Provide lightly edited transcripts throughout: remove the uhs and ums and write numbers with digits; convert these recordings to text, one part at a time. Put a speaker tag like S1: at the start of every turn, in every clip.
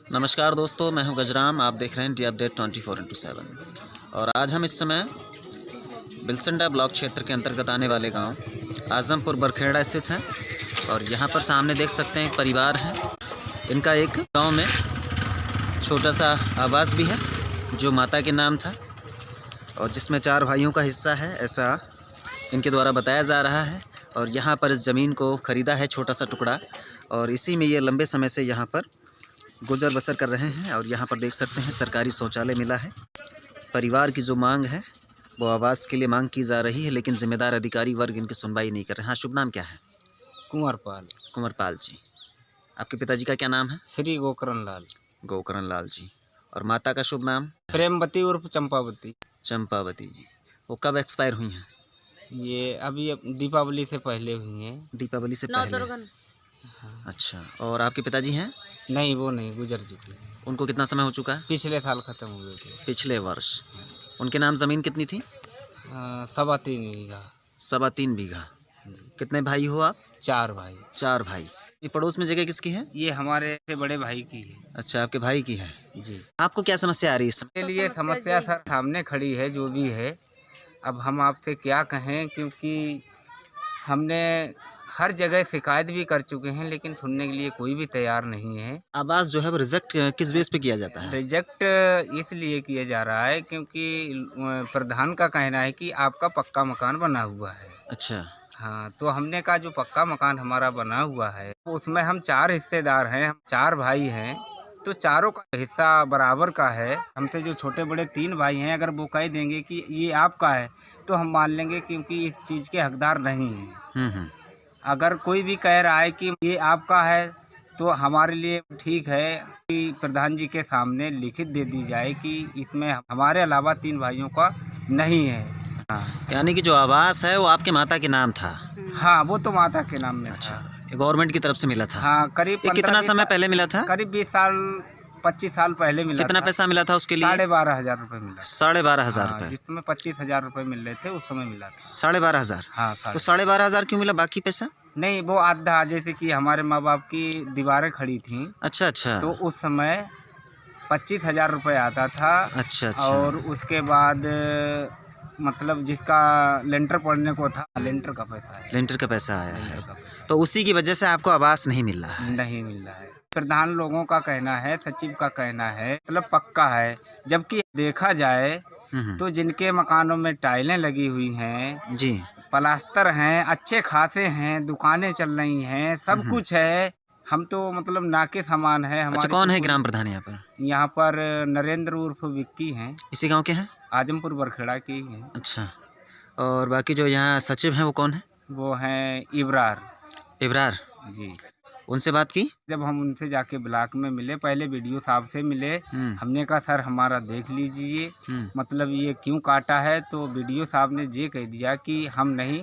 S1: नमस्कार दोस्तों, मैं हूं गजराम। आप देख रहे हैं डी अपडेट 24x7 और आज हम इस समय बिलसंडा ब्लॉक क्षेत्र के अंतर्गत आने वाले गांव आजमपुर बरखेड़ा स्थित हैं और यहां पर सामने देख सकते हैं एक परिवार है। इनका एक गांव में छोटा सा आवास भी है जो माता के नाम था और जिसमें 4 भाइयों का हिस्सा है, ऐसा इनके द्वारा बताया जा रहा है। और यहाँ पर इस ज़मीन को ख़रीदा है छोटा सा टुकड़ा और इसी में ये लंबे समय से यहाँ पर गुजर बसर कर रहे हैं। और यहाँ पर देख सकते हैं सरकारी शौचालय मिला है। परिवार की जो मांग है वो आवास के लिए मांग की जा रही है, लेकिन जिम्मेदार अधिकारी वर्ग इनकी सुनवाई नहीं कर रहे हैं। हाँ, शुभ नाम क्या है?
S2: कुंवरपाल।
S1: कुंवरपाल जी। आपके पिताजी का क्या नाम है?
S2: श्री गोकरण लाल।
S1: गोकरण लाल जी। और माता का शुभ नाम?
S2: प्रेमवती उर्फ चंपावती।
S1: चंपावती जी। वो कब एक्सपायर हुई हैं?
S2: ये अभी दीपावली से पहले हुई हैं।
S1: दीपावली से पहले। अच्छा। और आपके पिताजी हैं?
S2: नहीं, वो नहीं, गुजर चुकी है।
S1: उनको कितना समय हो चुका है?
S2: पिछले साल खत्म हुए थे।
S1: पिछले वर्ष। उनके नाम ज़मीन कितनी थी?
S2: 3.25 बीघा।
S1: 3.25 बीघा। कितने भाई हो आप?
S2: 4 भाई।
S1: 4 भाई। ये पड़ोस में जगह किसकी है?
S2: ये हमारे से बड़े भाई की है।
S1: अच्छा, आपके भाई की है
S2: जी।
S1: आपको क्या समस्या आ रही है इस समय?
S2: के लिए समस्या सर सामने खड़ी है, जो भी है। अब हम आपसे क्या कहें, क्योंकि हमने हर जगह शिकायत भी कर चुके हैं, लेकिन सुनने के लिए कोई भी तैयार नहीं है।
S1: आवास जो है वो रिजेक्ट किस बेस पे किया जाता है?
S2: रिजेक्ट इसलिए किया जा रहा है क्योंकि प्रधान का कहना है कि आपका पक्का मकान बना हुआ है।
S1: अच्छा।
S2: हाँ, तो हमने कहा जो पक्का मकान हमारा बना हुआ है उसमें हम 4 हिस्सेदार हैं, हम 4 भाई हैं, तो चारों का हिस्सा बराबर का है। हमसे जो छोटे बड़े 3 भाई हैं, अगर वो कह देंगे कि ये आपका है तो हम मान लेंगे, क्योंकि इस चीज़ के हकदार नहीं हैं। अगर कोई भी कह रहा है कि ये आपका है तो हमारे लिए ठीक है कि प्रधान जी के सामने लिखित दे दी जाए कि इसमें हमारे अलावा 3 भाइयों का नहीं है। हाँ।
S1: यानी कि जो आवास है वो आपके माता के नाम था?
S2: हाँ, वो तो माता के नाम में
S1: अच्छा,
S2: था।
S1: ये गवर्नमेंट की तरफ से मिला था?
S2: हाँ, करीब
S1: कितना समय पहले मिला था?
S2: करीब 20 साल 25 साल पहले मिला।
S1: कितना पैसा मिला था उसके लिए?
S2: 12,500 रुपये मिला।
S1: 12,500
S2: हाँ,
S1: रुपये?
S2: जिसमें 25,000 रुपये मिल रहे थे उस समय मिला था।
S1: 12,500?
S2: हाँ।
S1: तो 12,500 क्यों मिला? बाकी पैसा
S2: नहीं, वो आधा, जैसे कि हमारे माँ बाप की दीवारें खड़ी थी।
S1: अच्छा अच्छा।
S2: तो उस समय 25,000 रुपये आता था।
S1: अच्छा अच्छा।
S2: और उसके बाद मतलब जिसका लेंटर पड़ने को था, लेंटर का पैसा है।
S1: लेंटर का पैसा आया है,
S2: लेंटर का
S1: तो उसी की वजह से आपको आवास नहीं मिल रहा है?
S2: नहीं मिल रहा है। प्रधान लोगों का कहना है, सचिव का कहना है मतलब पक्का है, जबकि देखा जाए तो जिनके मकानों में टाइलें लगी हुई हैं
S1: जी,
S2: प्लास्टर हैं, अच्छे खासे हैं, दुकानें चल रही हैं, सब कुछ है, हम तो मतलब नाके समान है हमारे।
S1: अच्छा, कौन है ग्राम प्रधान यहाँ पर?
S2: यहाँ पर नरेंद्र उर्फ विक्की हैं।
S1: इसी गांव के हैं?
S2: आजमपुर बरखेड़ा की हैं।
S1: अच्छा। और बाकी जो यहाँ सचिव हैं वो कौन है?
S2: वो हैं इब्रार।
S1: इब्रार
S2: जी।
S1: उनसे बात की?
S2: जब हम उनसे जाके ब्लॉक में मिले, पहले वीडियो साहब से मिले, हमने कहा सर हमारा देख लीजिए, मतलब ये क्यों काटा है, तो वीडियो साहब ने ये कह दिया कि हम नहीं,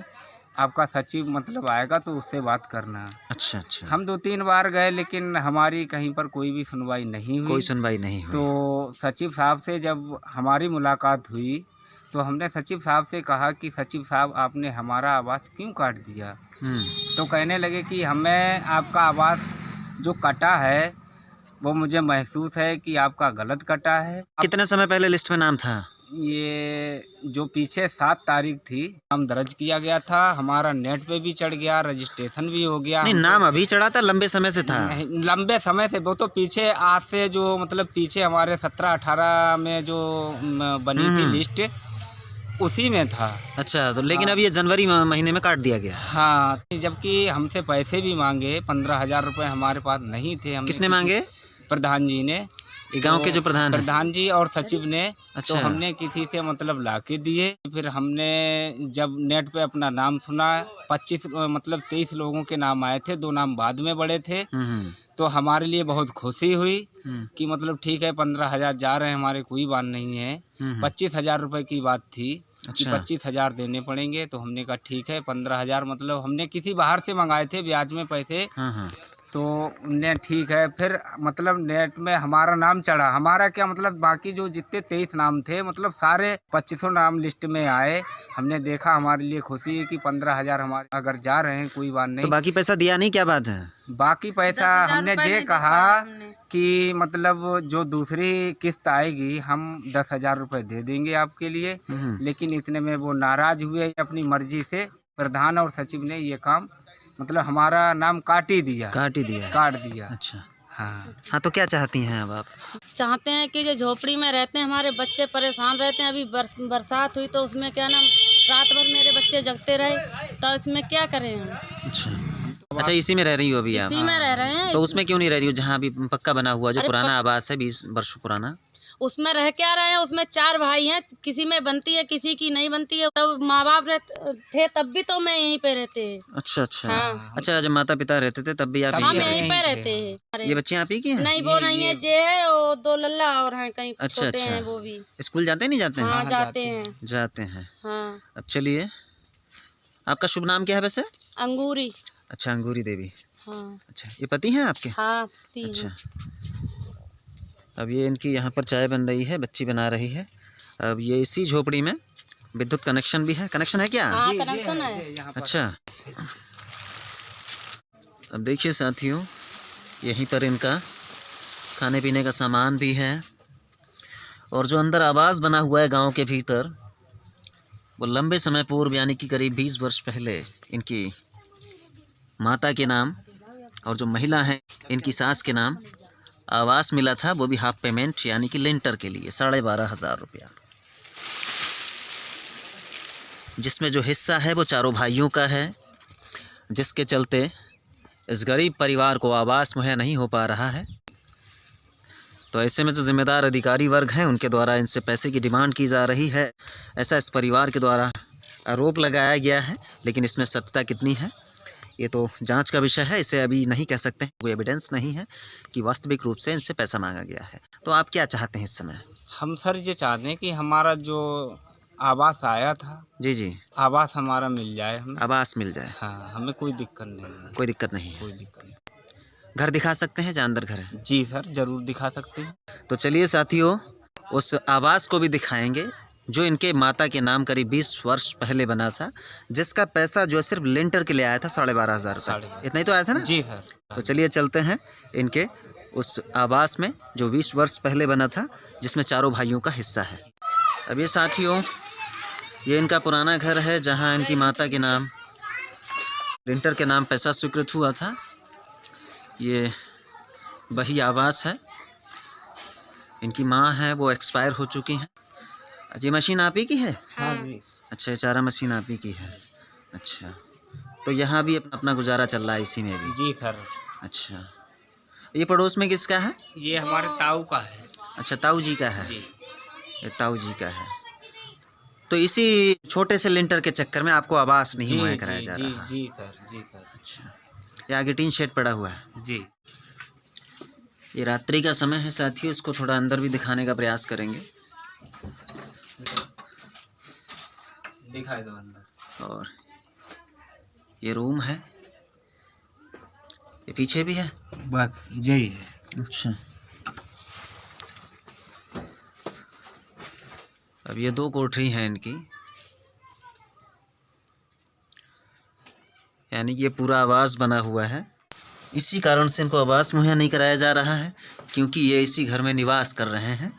S2: आपका सचिव मतलब आएगा तो उससे बात करना।
S1: अच्छा अच्छा।
S2: हम 2-3 बार गए, लेकिन हमारी कहीं पर कोई भी सुनवाई नहीं हुई।
S1: कोई सुनवाई नहीं हुई।
S2: तो सचिव साहब से जब हमारी मुलाकात हुई तो हमने सचिव साहब से कहा कि सचिव साहब आपने हमारा आवास क्यों काट दिया? तो कहने लगे कि हमें आपका आवास जो कटा है वो मुझे महसूस है कि आपका गलत कटा है।
S1: कितने समय पहले लिस्ट में नाम था?
S2: ये जो पीछे 7 तारीख थी, नाम दर्ज किया गया था, हमारा नेट पे भी चढ़ गया, रजिस्ट्रेशन भी हो गया।
S1: नहीं, नाम अभी चढ़ा था, लंबे समय से था?
S2: लंबे समय से, वो तो पीछे आज से जो मतलब पीछे हमारे 17-18 में जो बनी थी लिस्ट, उसी में था।
S1: अच्छा, तो लेकिन अब ये जनवरी महीने में काट दिया गया?
S2: हाँ, जबकि हमसे पैसे भी मांगे, 15,000 रुपये हमारे पास नहीं थे।
S1: किसने मांगे?
S2: प्रधान जी ने।
S1: गांव के जो
S2: प्रधान जी और सचिव ने।
S1: अच्छा।
S2: तो हमने किसी से मतलब लाके दिए। फिर हमने जब नेट पे अपना नाम सुना, 23 लोगों के नाम आए थे, 2 नाम बाद में बढ़े थे। तो हमारे लिए बहुत खुशी हुई कि मतलब ठीक है, 15,000 जा रहे हैं, हमारे कोई बात नहीं है। 25,000 रुपये की बात थी। कि 25,000 देने पड़ेंगे। तो हमने कहा ठीक है, 15,000 मतलब हमने किसी बाहर से मंगाए थे ब्याज में पैसे। तो उनने ठीक है, फिर मतलब नेट में हमारा नाम चढ़ा। हमारा क्या मतलब बाकी जो जितने 23 नाम थे मतलब सारे 2500 नाम लिस्ट में आए। हमने देखा, हमारे लिए खुशी है कि 15,000 हमारे अगर जा रहे हैं कोई बात
S1: तो
S2: नहीं।
S1: बाकी पैसा दिया नहीं, क्या बात है?
S2: बाकी पैसा हमने ये कहा कि मतलब जो दूसरी किस्त आएगी हम 10,000 रुपये दे देंगे आपके लिए, लेकिन इतने में वो नाराज हुए। अपनी मर्जी से प्रधान और सचिव ने ये काम मतलब हमारा नाम काट ही दिया।
S1: काट ही दिया?
S2: काट दिया।
S1: अच्छा।
S2: हाँ,
S1: तो क्या चाहती हैं अब आप?
S3: चाहते हैं कि जो झोपड़ी में रहते हैं हमारे बच्चे परेशान रहते हैं। अभी बरसात हुई तो उसमें क्या नाम रात भर मेरे बच्चे जगते रहे, तो इसमें क्या करें हम?
S1: अच्छा, इसी में रह रही हो अभी आप?
S3: इसी में रह रहे हैं।
S1: तो उसमें क्यों नहीं रह रही हो जहाँ अभी पक्का बना हुआ, जो
S3: अरे
S1: पुराना आवास है 20 वर्ष पुराना?
S3: उसमें रह क्या रहे हैं? उसमें 4 भाई हैं, किसी में बनती है किसी की नहीं बनती है। तब माँ बाप थे तब भी तो मैं यहीं पे रहते हैं।
S1: अच्छा अच्छा।
S3: हाँ।
S1: अच्छा, जब माता पिता रहते थे तब भी आप
S3: हम
S1: यहीं
S3: यहीं पे
S1: रहते
S3: रहते हैं।
S1: थे? ये बच्चे आप ही की हैं?
S3: नहीं, वो नहीं है, जे है वो 2 लल्ला और हैं कहीं
S1: अच्छा
S3: छोटे
S1: अच्छा।
S3: हैं वो भी।
S1: स्कूल जाते नहीं जाते हैं?
S3: हाँ जाते हैं।
S1: जाते हैं।
S3: हाँ।
S1: अब चलिए, आपका शुभ नाम क्या है वैसे?
S3: अंगूरी।
S1: अच्छा, अंगूरी देवी।
S3: हाँ।
S1: अच्छा, ये पति हैं आपके?
S3: हाँ।
S1: अच्छा। अब ये इनकी यहाँ पर चाय बन रही है, बच्ची बना रही है। अब ये इसी झोपड़ी में विद्युत कनेक्शन भी है। कनेक्शन है क्या?
S3: हाँ, कनेक्शन है।
S1: अच्छा। अब देखिए साथियों, यहीं पर इनका खाने पीने का सामान भी है, और जो अंदर आवास बना हुआ है गांव के भीतर, वो लंबे समय पूर्व यानी कि करीब 20 वर्ष पहले इनकी माता के नाम और जो महिला हैं इनकी सास के नाम आवास मिला था, वो भी हाफ पेमेंट यानी कि लेंटर के लिए 12,500 रुपया, जिसमें जो हिस्सा है वो चारों भाइयों का है, जिसके चलते इस गरीब परिवार को आवास मुहैया नहीं हो पा रहा है। तो ऐसे में जो जिम्मेदार अधिकारी वर्ग हैं उनके द्वारा इनसे पैसे की डिमांड की जा रही है, ऐसा इस परिवार के द्वारा आरोप लगाया गया है। लेकिन इसमें सत्यता कितनी है ये तो जांच का विषय है, इसे अभी नहीं कह सकते, कोई एविडेंस नहीं है कि वास्तविक रूप से इनसे पैसा मांगा गया है। तो आप क्या चाहते हैं इस समय?
S2: हम सर ये चाहते हैं कि हमारा जो आवास आया था,
S1: जी,
S2: आवास हमारा मिल जाए, हमें
S1: आवास मिल जाए।
S2: हाँ, हमें कोई दिक्कत नहीं है।
S1: कोई दिक्कत नहीं है?
S2: कोई दिक्कत नहीं।
S1: घर दिखा सकते हैं जहाँ अंदर घर है?
S2: जी सर, जरूर दिखा सकते हैं।
S1: तो चलिए साथियों, उस आवास को भी दिखाएंगे जो इनके माता के नाम करीब 20 वर्ष पहले बना था, जिसका पैसा जो सिर्फ लेंटर के लिए आया था 12,500 रुपये। इतना ही तो आया था ना? जी
S2: सर।
S1: तो चलिए चलते हैं इनके उस आवास में जो 20 वर्ष पहले बना था, जिसमें चारों भाइयों का हिस्सा है। अब ये साथियों, ये इनका पुराना घर है जहाँ इनकी माता के नाम लेंटर के नाम पैसा स्वीकृत हुआ था। ये वही आवास है। इनकी माँ है वो एक्सपायर हो चुकी हैं। ये मशीन आप ही की है?
S2: हाँ जी।
S1: अच्छा, ये चारा मशीन आप ही की है। अच्छा, तो यहाँ भी अपना गुजारा चल रहा है इसी में भी?
S2: जी सर।
S1: अच्छा, ये पड़ोस में किसका है?
S2: ये हमारे ताऊ का है।
S1: अच्छा, ताऊ जी का है।
S2: जी।
S1: ये ताऊ जी का है। तो इसी छोटे से लेंटर के चक्कर में आपको आवास नहीं मुहैया कराया जा रहा?
S2: जी सर, जी सर।
S1: अच्छा, ये आगे टीन शेड पड़ा हुआ है?
S2: जी।
S1: ये रात्रि का समय है साथियों, इसको थोड़ा अंदर भी दिखाने का प्रयास करेंगे।
S2: दिखाई दो अंदर।
S1: और ये रूम है, ये पीछे भी है?
S2: बस यही है।
S1: अच्छा, अब ये 2 कोठरी हैं इनकी, यानी कि ये पूरा आवास बना हुआ है। इसी कारण से इनको आवास मुहैया नहीं कराया जा रहा है, क्योंकि ये इसी घर में निवास कर रहे हैं।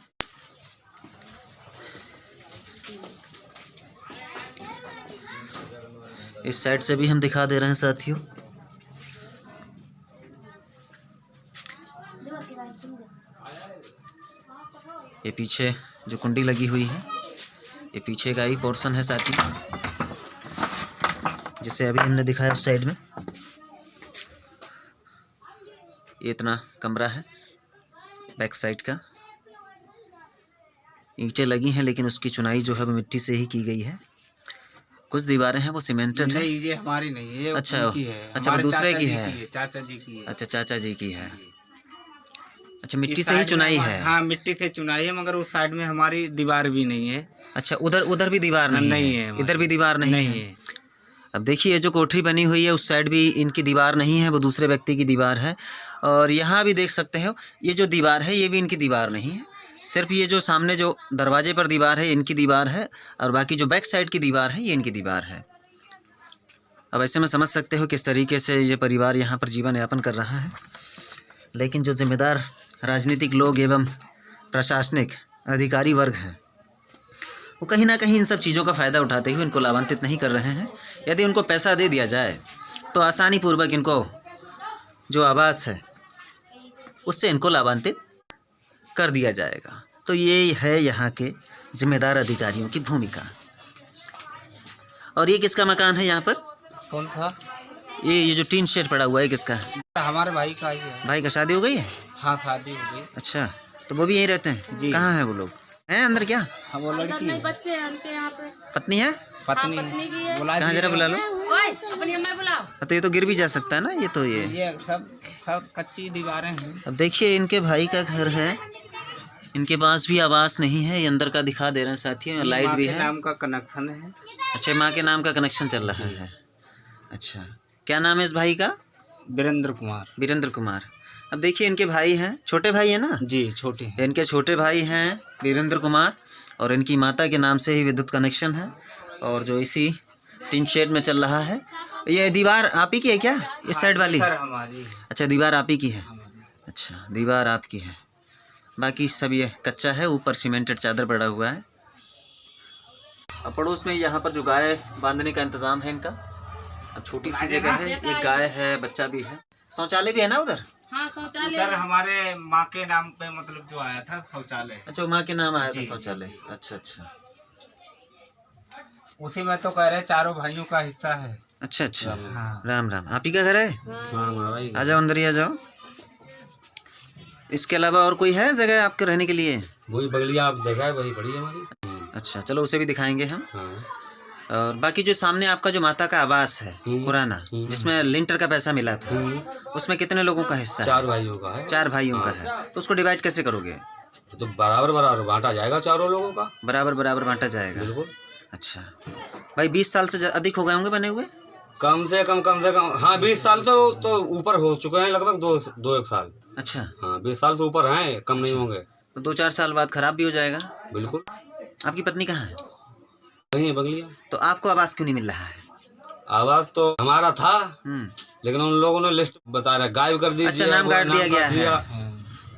S1: इस साइड से भी हम दिखा दे रहे हैं साथियों। ये पीछे जो कुंडी लगी हुई है, ये पीछे का ही पोर्शन है साथियों, जिसे अभी हमने दिखाया उस साइड में। ये इतना कमरा है बैक साइड का। ईंटें लगी हैं लेकिन उसकी चुनाई जो है वो मिट्टी से ही की गई है। कुछ दीवारें हैं वो सीमेंटेड है।
S2: नहीं, ये हमारी नहीं है,
S1: अच्छा,
S2: उनकी है।
S1: अच्छा, वो दूसरे की है।
S2: चाचा जी की है।
S1: अच्छा, चाचा जी की है। अच्छा, मिट्टी से ही चुनाई है?
S2: हाँ, मिट्टी से चुनाई है, मगर उस साइड में हमारी दीवार भी नहीं है।
S1: अच्छा, उधर भी दीवार नहीं
S2: है?
S1: इधर भी दीवार नहीं है। अब देखिए ये जो कोठरी बनी हुई है उस साइड भी इनकी दीवार नहीं है, वो दूसरे व्यक्ति की दीवार है। और यहाँ भी देख सकते हो ये जो दीवार है ये भी इनकी दीवार नहीं है, सिर्फ ये जो सामने जो दरवाजे पर दीवार है इनकी दीवार है, और बाकी जो बैक साइड की दीवार है ये इनकी दीवार है। अब ऐसे में समझ सकते हो किस तरीके से ये परिवार यहाँ पर जीवन यापन कर रहा है। लेकिन जो जिम्मेदार राजनीतिक लोग एवं प्रशासनिक अधिकारी वर्ग हैं वो कहीं ना कहीं इन सब चीज़ों का फ़ायदा उठाते हुए इनको लाभान्वित नहीं कर रहे हैं। यदि उनको पैसा दे दिया जाए तो आसानी पूर्वक इनको जो आवास है उससे इनको लाभान्वित कर दिया जाएगा। तो ये है यहाँ के जिम्मेदार अधिकारियों की भूमिका। और ये किसका मकान है यहाँ पर?
S2: कौन था?
S1: ये जो टीन शेड पड़ा हुआ है किसका है?
S2: हमारे भाई का ही है।
S1: भाई का शादी हो गई है?
S2: हाँ, शादी हो गई।
S1: अच्छा, तो वो भी यहीं रहते हैं?
S2: जी।
S1: कहाँ है वो लोग? हैं अंदर क्या?
S2: हाँ, वो लड़की है।
S3: बच्चे हैं उनके यहाँ पे।
S1: पत्नी है?
S2: पत्नी
S3: पत्नी की है।
S2: बुला
S1: कहाँ जरा बुला लो।
S3: ओए, अपनी अम्मा बुलाओ।
S1: तो ये तो गिर भी जा सकता है ना, ये तो
S2: ये सब कच्ची दीवारें हैं।
S1: अब देखिए इनके भाई का घर है, इनके पास भी आवास नहीं है। ये अंदर का दिखा दे रहे हैं साथियों, लाइट भी है।
S2: नाम का कनेक्शन है।
S1: अच्छा, माँ के नाम का कनेक्शन चल रहा है। अच्छा, क्या नाम है इस भाई का?
S2: वीरेंद्र कुमार।
S1: वीरेंद्र कुमार। अब देखिए इनके भाई हैं, छोटे भाई हैं ना?
S2: जी, छोटे हैं।
S1: इनके छोटे भाई हैं वीरेंद्र कुमार, और इनकी माता के नाम से ही विद्युत कनेक्शन है, और जो इसी टीन शेड में चल रहा है। ये दीवार आप ही की है क्या, इस साइड वाली?
S2: सर हमारी है।
S1: अच्छा, दीवार आप ही की है। अच्छा, दीवार आपकी है, बाकी सब ये कच्चा है, ऊपर सीमेंटेड चादर पड़ा हुआ है। अब पड़ोस में यहाँ पर जो गाय बांधने का इंतज़ाम है इनका, अब छोटी सी जगह है, एक गाय है, बच्चा भी है, शौचालय भी है ना उधर?
S3: हाँ, शौचालय।
S2: उधर हमारे माँ के नाम पे मतलब जो आया था शौचालय।
S1: अच्छा, माँ के नाम आया था
S2: जी,
S1: शौचालय।
S2: जी।
S1: अच्छा अच्छा
S2: उसी में तो कह रहे चारों भाइयों का हिस्सा है।
S1: अच्छा अच्छा।
S2: हाँ।
S1: राम राम। आप ही का घर है? आ जाओ अंदर ही आ जाओ। इसके अलावा और कोई है जगह आपके रहने के लिए?
S4: वही बगलिया आप देखा है, वही बड़ी है हमारी।
S1: अच्छा, चलो उसे भी दिखाएंगे हम।
S4: हाँ।
S1: और बाकी जो सामने आपका जो माता का आवास है पुराना, जिसमें लिंटर का पैसा मिला था, उसमें कितने लोगों का हिस्सा है?
S4: 4 भाइयों का है।
S1: 4 भाइयों का है। तो उसको डिवाइड कैसे करोगे?
S4: तो बराबर बराबर बांटा जाएगा चारों लोगों का।
S1: बराबर बराबर बांटा जाएगा।
S4: बिल्कुल।
S1: अच्छा भाई, 20 साल से अधिक हो गए होंगे बने हुए?
S4: कम से कम हाँ 20 साल तो ऊपर हो चुके हैं, लगभग 2-1 साल।
S1: अच्छा,
S4: हाँ 20 साल तो ऊपर हैं, कम नहीं होंगे।
S1: तो 2-4 साल बाद खराब भी हो जाएगा।
S4: बिल्कुल।
S1: आपकी पत्नी कहाँ है?
S4: वही है बगलिया।
S1: तो आपको आवास क्यों नहीं मिल रहा है?
S4: आवाज तो हमारा था, लेकिन उन लोगों ने लिस्ट बता रहा गायब कर दी।
S1: अच्छा, नाम काट दिया गया है।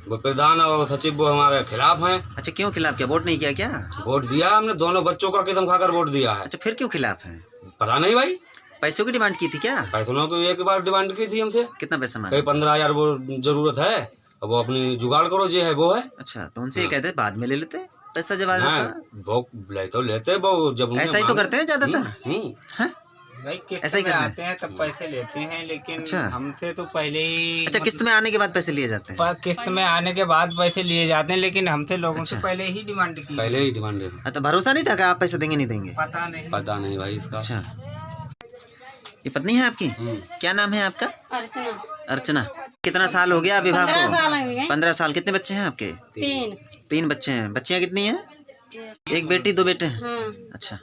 S4: वो प्रधान और सचिव वो हमारे खिलाफ हैं।
S1: अच्छा, क्यों खिलाफ? क्या वोट नहीं किया क्या?
S4: वोट दिया हमने, दोनों बच्चों का कसम खाकर वोट दिया है।
S1: अच्छा, फिर क्यों खिलाफ है?
S4: पता नहीं भाई,
S1: पैसों की डिमांड की थी क्या?
S4: पैसों की एक बार डिमांड की थी हमसे।
S1: कितना पैसा मांगा?
S4: कहीं 15,000 वो जरूरत है, अब वो अपनी जुगाड़ करो, जो है वो है।
S1: अच्छा, तो उनसे ये कहते बाद में ले लेते पैसा जब आ जाता।
S4: वो ले तो लेते वो, जब
S1: ऐसा ही तो करते हैं ज्यादातर। हाँ?
S2: भाई किस्त
S1: ऐसा ही
S2: में
S1: करते हैं?
S2: आते हैं तब पैसे लेते हैं, लेकिन
S1: अच्छा।
S2: हमसे तो पहले ही
S1: अच्छा, किस्त में आने के बाद पैसे लिए जाते हैं?
S2: किस्त में आने के बाद पैसे लिए जाते हैं, लेकिन हमसे लोगों से
S1: अच्छा।
S2: पहले ही डिमांड की।
S4: पहले ही डिमांड है।
S1: हाँ, तो भरोसा नहीं था कि आप पैसे देंगे नहीं देंगे?
S2: पता नहीं।
S4: पता नहीं भाई इसका।
S1: अच्छा, ये पत्नी है आपकी? क्या नाम है आपका?
S3: अर्चना।
S1: अर्चना। कितना साल हो गया विवाह
S3: 15
S1: को?
S3: साल हो गए।
S1: 15 साल। कितने बच्चे हैं आपके? 3 बच्चे हैं। बच्चियाँ कितनी हैं? एक बेटी 2 बेटे हैं?
S3: हाँ।
S1: अच्छा,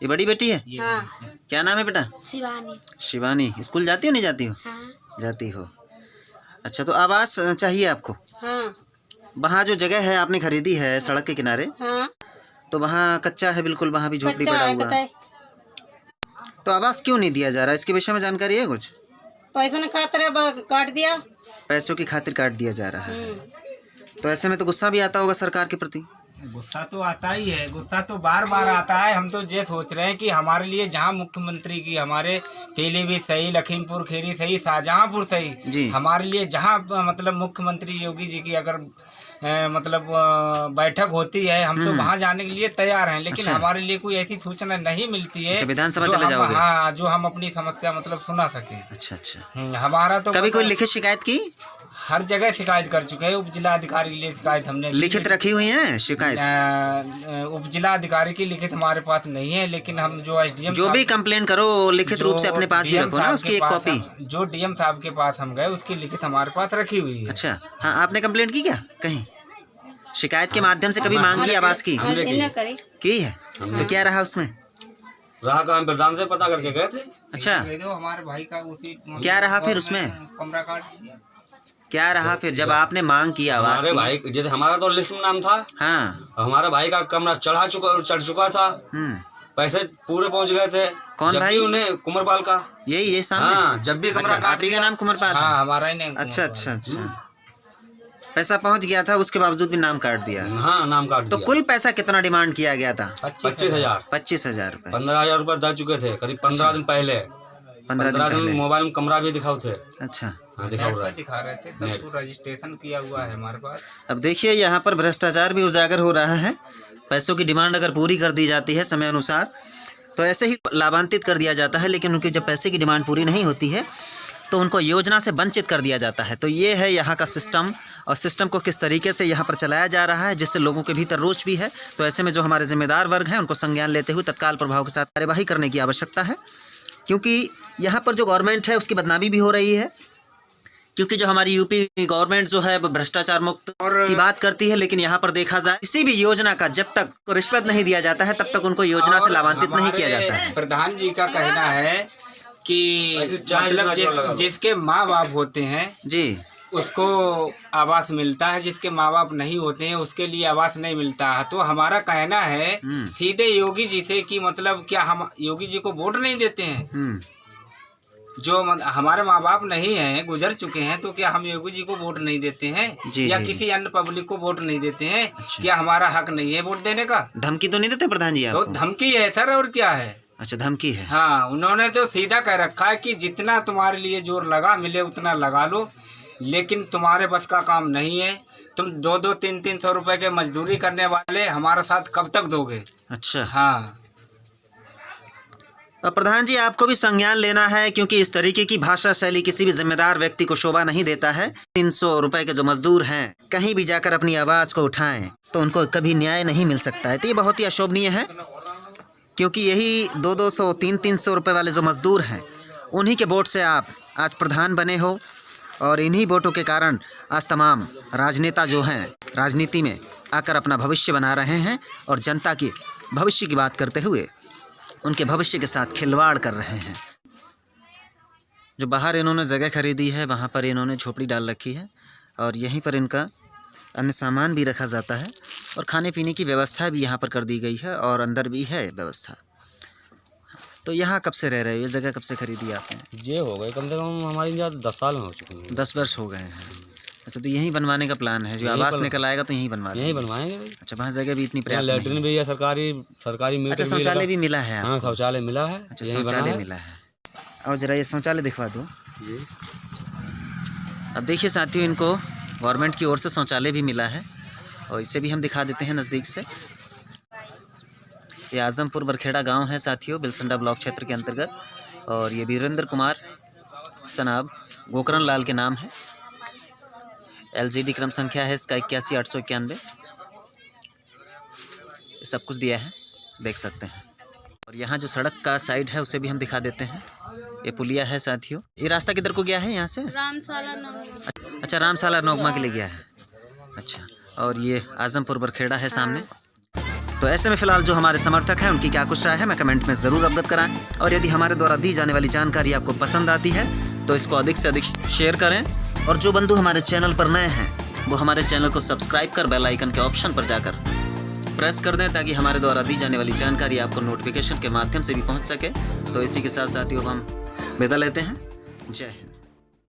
S1: ये बड़ी बेटी है?
S3: हाँ।
S1: क्या नाम है बेटा?
S3: शिवानी।
S1: शिवानी। स्कूल जाती हो नहीं जाती हो?
S3: हाँ।
S1: जाती हो। अच्छा, तो आवास चाहिए आपको?
S3: हाँ।
S1: वहाँ जो जगह है आपने खरीदी है सड़क के किनारे,
S3: हाँ।
S1: तो वहाँ कच्चा है बिल्कुल, वहाँ भी झोपड़ी
S3: कच्चा
S1: पड़ा
S3: है,
S1: हुआ।
S3: कच्चा है।
S1: तो आवास क्यों नहीं दिया जा रहा? इसके विषय में जानकारी है कुछ?
S3: पैसा ने खातिर काट दिया।
S1: पैसों की खातिर काट दिया जा रहा है। तो ऐसे में तो गुस्सा भी आता होगा सरकार के प्रति?
S2: गुस्सा तो आता ही है, गुस्सा तो बार बार आता है। हम तो ये सोच रहे हैं कि हमारे लिए जहाँ मुख्यमंत्री की, हमारे पीलीभीत सही, लखीमपुर खीरी सही, शाहजहाँपुर
S1: जी।
S2: सही, हमारे लिए जहाँ मतलब मुख्यमंत्री योगी जी की अगर मतलब बैठक होती है, हम तो वहाँ जाने के लिए तैयार हैं, लेकिन
S1: अच्छा।
S2: हमारे लिए कोई ऐसी सूचना नहीं मिलती है।
S1: अच्छा, विधानसभा
S2: जो
S1: चले
S2: हम-
S1: जाओगे?
S2: हाँ, जो हम अपनी समस्या मतलब सुना सके।
S1: अच्छा अच्छा।
S2: हमारा तो
S1: कभी कोई
S2: मतलब
S1: लिखित शिकायत की?
S2: हर जगह शिकायत कर चुके हैं। उप जिला अधिकारी के लिए शिकायत हमने की।
S1: लिखित रखी हुई है शिकायत?
S2: उप जिला अधिकारी की लिखित हमारे पास नहीं है, लेकिन हम जो एसडीएम
S1: जो भी कंप्लेन करो वो लिखित रूप से अपने पास भी रखो ना, उसकी एक कॉपी।
S2: जो डीएम साहब के पास हम गए, उसकी लिखित हमारे पास रखी हुई है।
S1: अच्छा, हाँ, आपने कंप्लेंट की क्या कहीं? शिकायत के माध्यम से कभी मांग की आवास की?
S3: इन्हें करी।
S1: की है? तो क्या रहा उसमें?
S4: रहा कहाँ प्रधान से पता करके गए थे।
S1: अच्छा,
S2: दे दो हमारे भाई का उसी
S1: क्या रहा फिर उसमें?
S2: कमरा काट
S1: क्या रहा फिर जब आपने मांग की आवाज
S4: हमारे
S1: की?
S4: भाई जैसे हमारा तो लिस्ट में नाम था,
S1: हाँ।
S4: हमारे भाई का कमरा चढ़ चुका था, पैसे पूरे पहुंच गए थे।
S1: कौन
S4: जब
S1: भाई?
S4: भी उन्हें कुंवरपाल का,
S1: ये सामने?
S4: हाँ, जब भी कमरा
S1: अच्छा, आप ही का नाम कुंवरपाल है?
S2: हाँ हमारा ही नहीं।
S1: अच्छा अच्छा अच्छा, पैसा पहुंच गया था, उसके बावजूद भी नाम काट दिया।
S4: हाँ, नाम काट
S1: तो
S4: दिया।
S1: कुल पैसा कितना डिमांड किया गया था?
S4: 25,000
S1: 25,000 रुपए।
S4: 15,000 रुपए दे चुके थे करीब 15 दिन पहले।
S1: 15 दिन
S4: 15 दिन
S1: पहले।
S4: मोबाइल में कमरा भी दिखाओ थे।
S1: अच्छा,
S4: हाँ, दिखाओ रहा है।
S2: दिखा रहे थे, सब कुछ रजिस्ट्रेशन किया हुआ है हमारे पास।
S1: अब देखिए यहाँ पर भ्रष्टाचार भी उजागर हो रहा है। पैसों की डिमांड अगर पूरी कर दी जाती है समय अनुसार तो ऐसे ही लाभान्वित कर दिया जाता है, लेकिन उनकी जब पैसे की डिमांड पूरी नहीं होती है तो उनको योजना से वंचित कर दिया जाता है। तो ये है यहाँ का सिस्टम, और सिस्टम को किस तरीके से यहाँ पर चलाया जा रहा है जिससे लोगों के भीतर रोष भी है। तो ऐसे में जो हमारे जिम्मेदार वर्ग हैं उनको संज्ञान लेते हुए तत्काल प्रभाव के साथ कार्यवाही करने की आवश्यकता है, क्योंकि यहाँ पर जो गवर्नमेंट है उसकी बदनामी भी हो रही है। क्योंकि जो हमारी यूपी गवर्नमेंट जो है वो भ्रष्टाचार मुक्त की बात करती है, लेकिन यहाँ पर देखा जाए किसी भी योजना का जब तक रिश्वत नहीं दिया जाता है तब तक उनको योजना से लाभान्वित नहीं किया जाता है।
S2: प्रधान जी का कहना है कि मतलब जिसके माँ बाप होते हैं
S1: जी
S2: उसको आवास मिलता है, जिसके माँ बाप नहीं होते हैं उसके लिए आवास नहीं मिलता है। तो हमारा कहना है सीधे योगी जी से कि मतलब क्या हम योगी जी को वोट नहीं देते हैं? जो हमारे माँ बाप नहीं हैं, गुजर चुके हैं, तो क्या हम योगी जी को वोट नहीं देते हैं? या किसी अन्य पब्लिक को वोट नहीं देते हैं? क्या हमारा हक नहीं है वोट देने का?
S1: धमकी तो नहीं देते प्रधान जी
S2: तो
S1: आपको?
S2: धमकी है सर, और क्या है?
S1: अच्छा, धमकी है।
S2: हाँ, उन्होंने तो सीधा कह रखा है कि जितना तुम्हारे लिए जोर लगा मिले उतना लगा लो, लेकिन तुम्हारे बस का काम नहीं है। तुम 2-2, 300 रुपए के मजदूरी करने वाले हमारा साथ कब तक दोगे?
S1: अच्छा,
S2: हाँ।
S1: प्रधान जी आपको भी संज्ञान लेना है, क्योंकि इस तरीके की भाषा शैली किसी भी जिम्मेदार व्यक्ति को शोभा नहीं देता है। 300 रुपए के जो मजदूर हैं कहीं भी जाकर अपनी आवाज़ को उठाएं तो उनको कभी न्याय नहीं मिल सकता है। तो ये बहुत ही अशोभनीय है, क्योंकि यही 200, 300 रुपए वाले जो मजदूर हैं उन्हीं के वोट से आप आज प्रधान बने हो, और इन्हीं वोटों के कारण आज तमाम राजनेता जो हैं राजनीति में आकर अपना भविष्य बना रहे हैं और जनता की भविष्य की बात करते हुए उनके भविष्य के साथ खिलवाड़ कर रहे हैं। जो बाहर इन्होंने जगह खरीदी है वहाँ पर इन्होंने झोपड़ी डाल रखी है, और यहीं पर इनका अन्य सामान भी रखा जाता है, और खाने पीने की व्यवस्था भी यहाँ पर कर दी गई है, और अंदर भी है व्यवस्था। तो यहाँ कब से रह रहे हो? ये जगह कब से खरीदी आपने?
S4: ये हो गए कम से कम हमारी यहाँ 10 साल हो चुके हैं।
S1: 10 वर्ष हो गए हैं। अच्छा, तो यहीं बनवाने का प्लान है? जो आवास निकल आएगा तो यहीं बनवा
S4: यहीं बनवाएंगे भाई।
S1: अच्छा, वहाँ जगह भी इतनी पर्याप्त नहीं
S4: लैट्रिन भी है, सरकारी मीटर।
S1: अच्छा, शौचालय भी मिला है आपको?
S4: हाँ, शौचालय मिला है।
S1: अच्छा, शौचालय मिला है। और जरा ये शौचालय दिखवा दो। अब देखिए साथियों, इनको गवर्नमेंट की ओर से शौचालय भी मिला है, और इसे भी हम दिखा देते हैं नज़दीक से। ये आजमपुर बरखेड़ा गांव है साथियों, बिलसंडा ब्लॉक क्षेत्र के अंतर्गत, और ये वीरेंद्र कुमार सनाब गोकरण लाल के नाम है। LGD क्रम संख्या है इसका 81,891। सब कुछ दिया है, देख सकते हैं। और यहाँ जो सड़क का साइड है उसे भी हम दिखा देते हैं। ये पुलिया है साथियों। ये रास्ता किधर को गया है यहाँ से?
S3: रामशाला नौगमा।
S1: अच्छा, रामशाला नौगमा के लिए गया है। अच्छा, और ये आजमपुर बरखेड़ा है सामने। तो ऐसे में फ़िलहाल जो हमारे समर्थक हैं उनकी क्या कुछ राय है मैं कमेंट में ज़रूर अवगत कराएं, और यदि हमारे द्वारा दी जाने वाली जानकारी आपको पसंद आती है तो इसको अधिक से अधिक शेयर करें, और जो बंधु हमारे चैनल पर नए हैं वो हमारे चैनल को सब्सक्राइब कर बेल आइकन के ऑप्शन पर जाकर प्रेस कर दें, ताकि हमारे द्वारा दी जाने वाली जानकारी आपको नोटिफिकेशन के माध्यम से भी पहुंच सके। तो इसी के साथ साथियों हम विदा लेते हैं। जय हिंद।